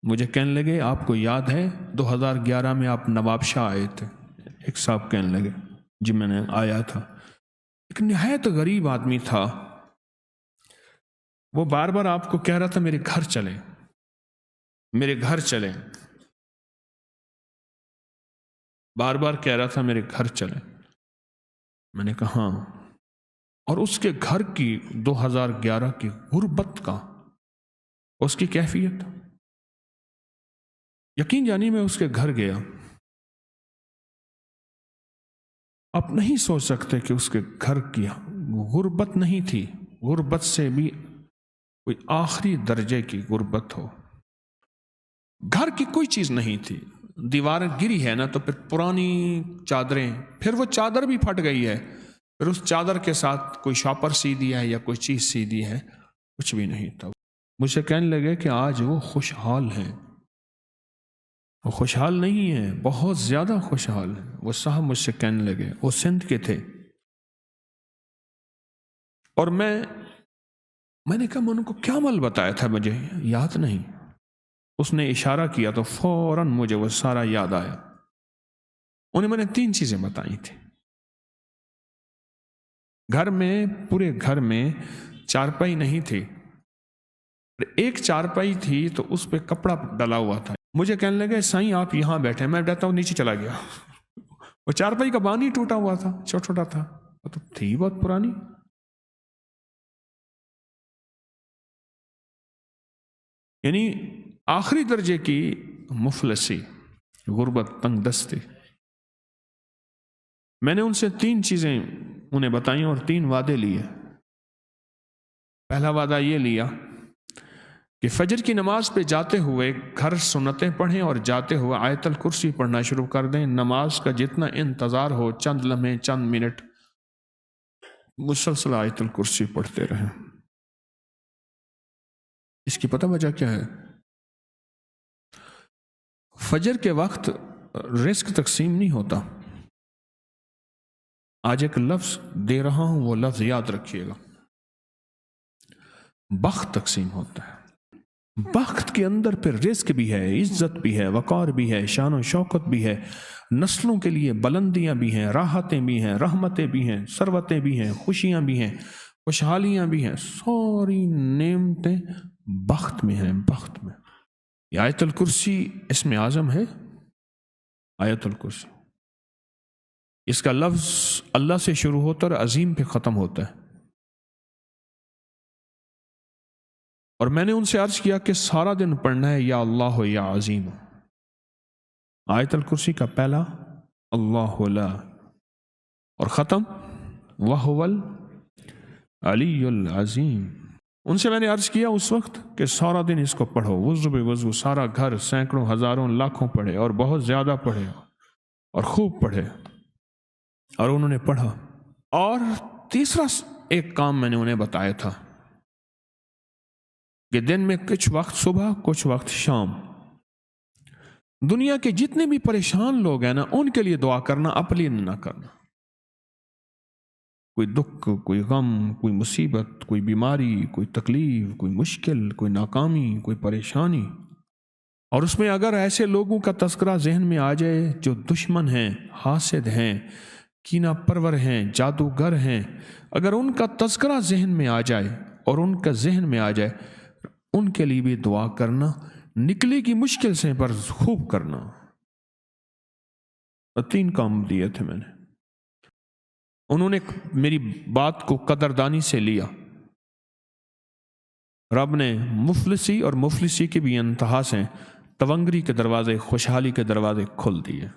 مجھے کہنے لگے آپ کو یاد ہے 2011 میں آپ نواب شاہ آئے تھے؟ ایک صاحب کہنے لگے جی میں نے آیا تھا. ایک نہایت غریب آدمی تھا، وہ بار بار آپ کو کہہ رہا تھا میرے گھر چلیں، میرے گھر چلیں، بار بار کہہ رہا تھا میرے گھر چلیں. میں نے کہا ہاں. اور اس کے گھر کی 2011 کی غربت کا، اس کی کیفیت، یقین جانی میں اس کے گھر گیا، آپ نہیں سوچ سکتے کہ اس کے گھر کی غربت نہیں تھی، غربت سے بھی کوئی آخری درجے کی غربت ہو. گھر کی کوئی چیز نہیں تھی، دیوار گری ہے نا تو پھر پرانی چادریں، پھر وہ چادر بھی پھٹ گئی ہے، پھر اس چادر کے ساتھ کوئی شاپر سی دیا ہے یا کوئی چیز سی دی ہے، کچھ بھی نہیں تھا. مجھ سے کہنے لگے کہ آج وہ خوشحال ہیں. وہ خوشحال نہیں ہیں، بہت زیادہ خوشحال ہیں. وہ صاحب مجھ سے کہنے لگے، وہ سندھ کے تھے، اور میں نے کہا میں ان کو کیا عمل بتایا تھا مجھے یاد نہیں. اس نے اشارہ کیا تو فوراً مجھے وہ سارا یاد آیا. انہیں میں نے 3 چیزیں بتائی تھی. گھر میں، پورے گھر میں چارپائی نہیں تھی، ایک چارپائی تھی تو اس پہ کپڑا ڈلا ہوا تھا. مجھے کہنے لگے سائیں آپ یہاں بیٹھے، میں بیٹھتا ہوں، نیچے چلا گیا. وہ چارپائی کا بانی ٹوٹا ہوا تھا، چھوٹا چھوٹا تھا، وہ تو تھی بہت پرانی. یعنی آخری درجے کی مفلسی، غربت، تنگ دستی. میں نے ان سے 3 چیزیں انہیں بتائیں اور 3 وعدے لیے. پہلا وعدہ یہ لیا کہ فجر کی نماز پہ جاتے ہوئے گھر سنتیں پڑھیں اور جاتے ہوئے آیت الکرسی پڑھنا شروع کر دیں. نماز کا جتنا انتظار ہو، چند لمحے، چند منٹ مسلسل آیت الکرسی پڑھتے رہیں. اس کی پتہ وجہ کیا ہے؟ فجر کے وقت رزق تقسیم نہیں ہوتا. آج ایک لفظ دے رہا ہوں، وہ لفظ یاد رکھیے گا. بخت تقسیم ہوتا ہے. بخت کے اندر پھر رزق بھی ہے، عزت بھی ہے، وقار بھی ہے، شان و شوکت بھی ہے، نسلوں کے لیے بلندیاں بھی ہیں، راحتیں بھی ہیں، رحمتیں بھی ہیں، ثروتیں بھی ہیں، خوشیاں بھی ہیں، خوشحالیاں بھی ہیں. ساری نعمتیں بخت میں ہیں. بخت میں یہ آیت الکرسی اسم اعظم ہے. آیت الکرسی، اس کا لفظ اللہ سے شروع ہوتا اور عظیم پہ ختم ہوتا ہے. اور میں نے ان سے عرض کیا کہ سارا دن پڑھنا ہے یا اللہ ہو یا عظیم ہو. آیت الکرسی کا پہلا اللہ لا، اور ختم وَهُوَ العلی العظیم. ان سے میں نے عرض کیا اس وقت کہ سارا دن اس کو پڑھو، وضو بے وضو، سارا گھر سینکڑوں ہزاروں لاکھوں پڑھے اور بہت زیادہ پڑھے اور خوب پڑھے. اور انہوں نے پڑھا. اور تیسرا ایک کام میں نے انہیں بتایا تھا کہ دن میں کچھ وقت صبح، کچھ وقت شام، دنیا کے جتنے بھی پریشان لوگ ہیں نا ان کے لیے دعا کرنا، اپنے لیے نہ کرنا. کوئی دکھ، کوئی غم، کوئی مصیبت، کوئی بیماری، کوئی تکلیف، کوئی مشکل، کوئی ناکامی، کوئی پریشانی، اور اس میں اگر ایسے لوگوں کا تذکرہ ذہن میں آ جائے جو دشمن ہیں، حاسد ہیں، کینہ پرور ہیں، جادوگر ہیں، اگر ان کا تذکرہ ذہن میں آ جائے اور ان کا ذہن میں آ جائے، ان کے لیے بھی دعا کرنا، نکلے کی مشکل سے پر خوب کرنا. 3 کام دیے تھے میں نے. انہوں نے میری بات کو قدردانی سے لیا. رب نے مفلسی اور مفلسی کی بھی انتہا سے تونگری کے دروازے، خوشحالی کے دروازے کھول دیے.